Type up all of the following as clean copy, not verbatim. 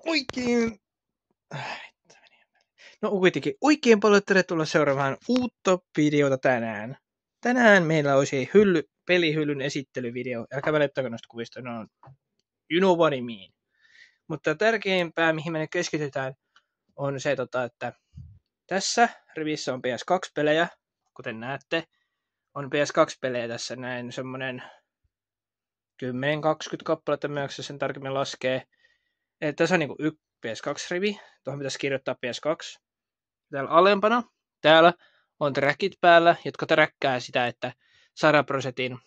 oikein... No kuitenkin oikein paljon tervetuloa seuraamaan uutta videota tänään. Tänään meillä olisi pelihyllyn esittelyvideo. Älkää välittäkö noista kuvista, ne on you know what I mean. Mutta tärkeimpää, mihin me nyt keskitytään, on se, että tässä rivissä on PS2-pelejä, kuten näette. On PS2-pelejä tässä näin, semmonen 10-20 kappaletta, mä sen tarkemmin laskee. Eli tässä on niinku PS2-rivi, tuohon pitäisi kirjoittaa PS2. Täällä alempana, täällä on trackit päällä, jotka träkkää sitä, että 100%,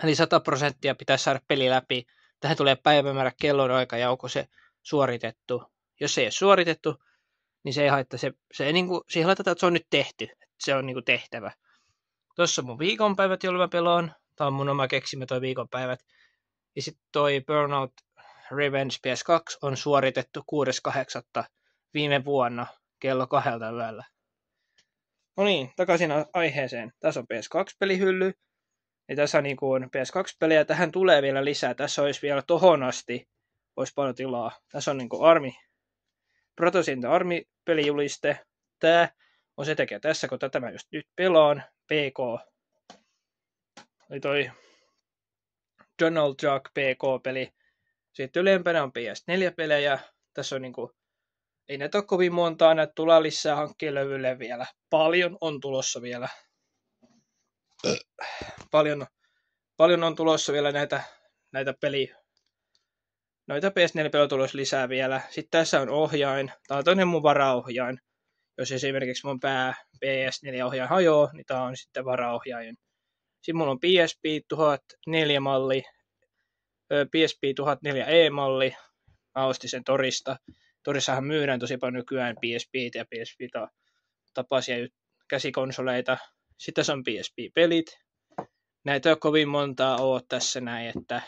eli 100% pitäisi saada peli läpi. Tähän tulee päivämäärä, kellonaika ja onko se suoritettu. Jos se ei ole suoritettu, niin se ei haittaa. Se ei niinku, siihen laitetaan, että se on nyt tehty. Se on niinku tehtävä. Tuossa on mun viikonpäivät, jolloin mä pelaan. Tämä on mun oma keksimä toi viikonpäivät. Ja sitten toi Burnout Revenge PS2 on suoritettu 6.8. viime vuonna kello 2 yöllä. No niin, takaisin aiheeseen. Tässä on PS2-pelihylly. Ja tässä on niin kuin PS2-pelejä. Tähän tulee vielä lisää. Tässä olisi vielä tohon asti. Olisi paljon tilaa. Tässä on niin kuin Protosin Army-pelijuliste. Tämä on se tekijä tässä, kun tätä mä just nyt pelaan. PK. Eli toi Donald Duck PK-peli. Sitten ylempänä on PS4-pelejä. Tässä on niinku, ei näitä ole kovin montaa, näitä tulee lisää hankkilevylle vielä. Paljon on tulossa vielä. Paljon on tulossa vielä näitä peliä. Noita PS4-pelejä on tulossa lisää vielä. Sitten tässä on ohjain. Tää on toinen mun varaohjain. Jos esimerkiksi mun PS4-ohjain hajoaa, niin tää on sitten varaohjain. Sitten mulla on PSP 1004-malli. PSP 1004e-malli. Mä ostin sen Torista. Torissahan myydään tosi paljon nykyään PSP ja PSP-tapaisia käsikonsoleita. Sitten tässä on PSP-pelit. Näitä ei ole kovin montaa ole tässä näin, että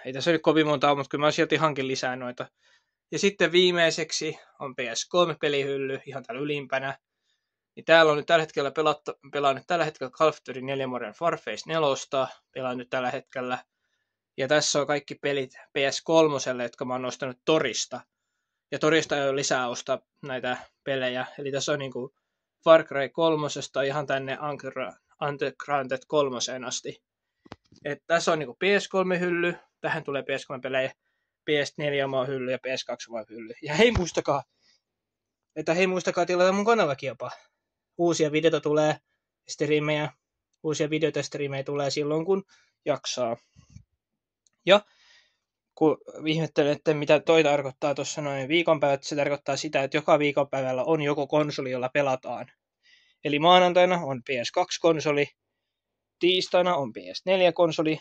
ei tässä nyt kovin montaa ole, mutta kyllä mä silti hankin lisää noita. Ja sitten viimeiseksi on PS3-pelihylly ihan täällä ylimpänä. Niin täällä on nyt tällä hetkellä pelaan nyt tällä hetkellä Call of Duty 4 Modern Warfare 4. Pelaan nyt tällä hetkellä. Ja tässä on kaikki pelit PS3, jotka mä oon nostanut Torista. Ja Torista ei ole lisää ostaa näitä pelejä. Eli tässä on niinku Far Cry 3 ihan tänne Undergrounded 3 asti. Et tässä on niinku PS3-hylly. Tähän tulee PS3-pelejä. PS4 oma hylly ja PS2 oma hylly. Ja hei muistakaa tilata mun kanavakin jopa. Uusia videoita tulee, uusia videoita ja striimejä tulee silloin kun jaksaa. Ja kun ihmettelen, että mitä toi tarkoittaa tuossa noin viikonpäivät, se tarkoittaa sitä, että joka viikonpäivällä on joku konsoli, jolla pelataan. Eli maanantaina on PS2-konsoli, tiistaina on PS4-konsoli,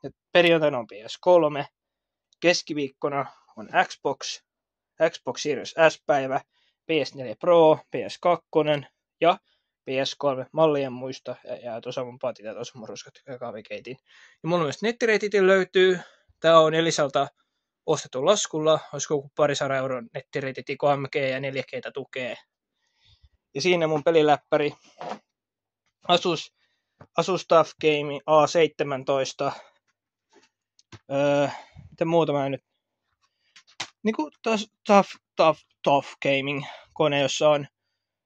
ja perjantaina on PS3, keskiviikkona on Xbox Series S-päivä, PS4 Pro, PS2 ja PS3-mallien muista. Ja tuossa mun patit ja tuossa mun ruskat kahvikeitin. Ja mulla myös nettireititin löytyy. Tää on Elisalta ostettu laskulla. Olisiko joku 200 euron nettireititi, 3G ja 4G tukee. Ja siinä mun peliläppäri Asus TUF Game A17. Miten muuta mä nyt? Niinku TUF Gaming kone, jossa on,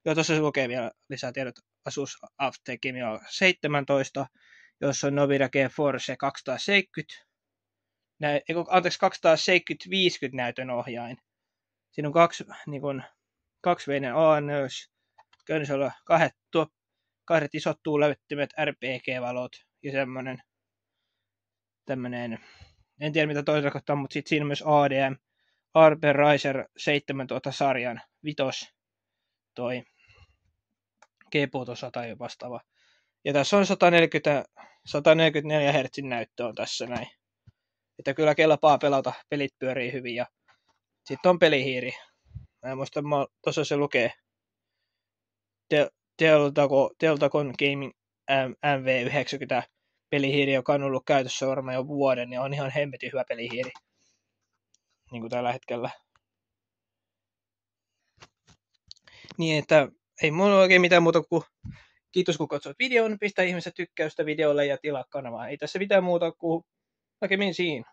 jo tuossa se lukee vielä lisää tiedot, Asus TUF Gaming A17, jossa on Nvidia GeForce 270, 270-50 näytön ohjain. Siinä on kaksiveinen ANC, käynnissä olla kahdet isot tuulevettimet, RGB-valot ja tämmönen, en tiedä mitä toi tarkoittaa, mutta sitten siinä on myös ADM, RB Riser 7000-sarjan vitos toi GPU tai vastaava. Ja tässä on 144 Hz näyttö on tässä näin. Että kyllä kelpaa pelata, pelit pyörii hyvin ja sitten on pelihiiri. Mä en muista, tuossa se lukee Deltacon Gaming MV90 pelihiiri, joka on ollut käytössä varmaan jo vuoden ja on ihan hemmetin hyvä pelihiiri. Niin kuin tällä hetkellä. Niin, että ei mulla oikein mitään muuta kuin kiitos kun katsoit videon, pistä ihmiset tykkäystä videolle ja tilaa kanavaa. Ei tässä mitään muuta kuin Näkemiin siinä.